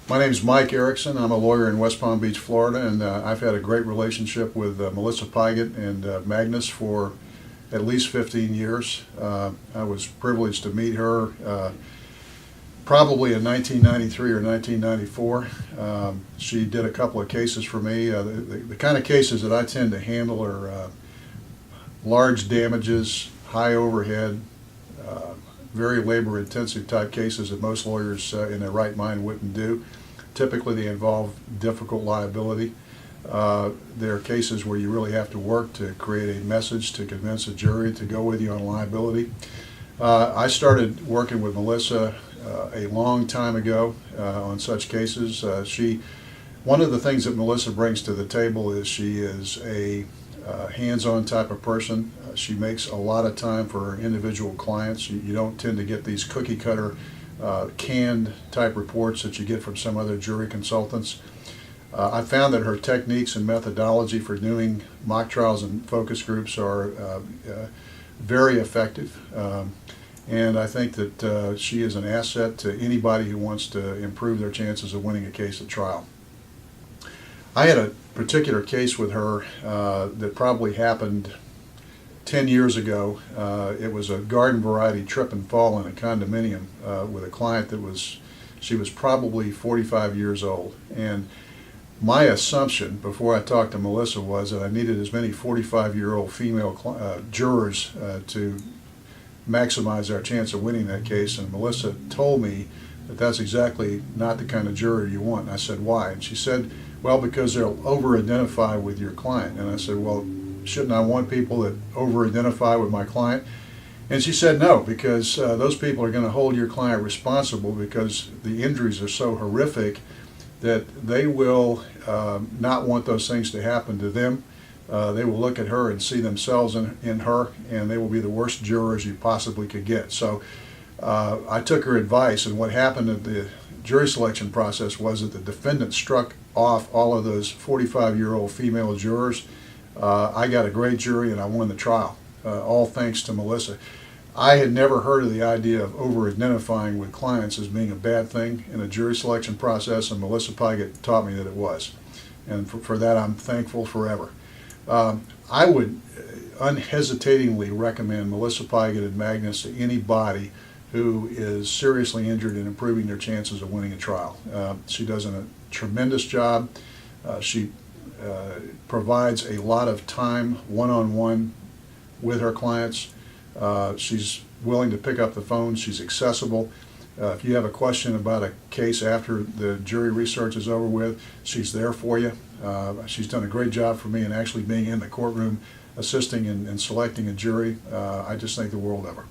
My name is Mike Eriksen. I'm a lawyer in West Palm Beach, Florida, and I've had a great relationship with Melissa Pygott and Magnus for at least 15 years. I was privileged to meet her probably in 1993 or 1994. She did a couple of cases for me. The kind of cases that I tend to handle are large damages, high overhead, very labor-intensive type cases that most lawyers in their right mind wouldn't do. Typically, they involve difficult liability. There are cases where you really have to work to create a message to convince a jury to go with you on liability. I started working with Melissa a long time ago on such cases. One of the things that Melissa brings to the table is she is a hands-on type of person. She makes a lot of time for her individual clients. You don't tend to get these cookie-cutter canned type reports that you get from some other jury consultants. I found that her techniques and methodology for doing mock trials and focus groups are very effective. And I think that she is an asset to anybody who wants to improve their chances of winning a case at trial. I had a particular case with her that probably happened 10 years ago. It was a garden variety trip and fall in a condominium with a client she was probably 45 years old. And my assumption before I talked to Melissa was that I needed as many 45-year-old female jurors to maximize our chance of winning that case. And Melissa told me that that's exactly not the kind of juror you want. And I said, why? And she said, well, because they'll over-identify with your client. And I said, well, shouldn't I want people that over-identify with my client? And she said no, because those people are going to hold your client responsible because the injuries are so horrific that they will not want those things to happen to them. They will look at her and see themselves in her, and they will be the worst jurors you possibly could get. So I took her advice, and what happened at the jury selection process was that the defendant struck off all of those 45-year-old female jurors. I got a great jury and I won the trial, all thanks to Melissa. I had never heard of the idea of over-identifying with clients as being a bad thing in a jury selection process, and Melissa Pygott taught me that it was. And for that, I'm thankful forever. I would unhesitatingly recommend Melissa Pygott and Magnus to anybody who is seriously injured in improving their chances of winning a trial. She does a tremendous job. She provides a lot of time one-on-one with her clients. She's willing to pick up the phone. She's accessible. If you have a question about a case after the jury research is over with, she's there for you. She's done a great job for me in actually being in the courtroom assisting and selecting a jury. I just think the world of her.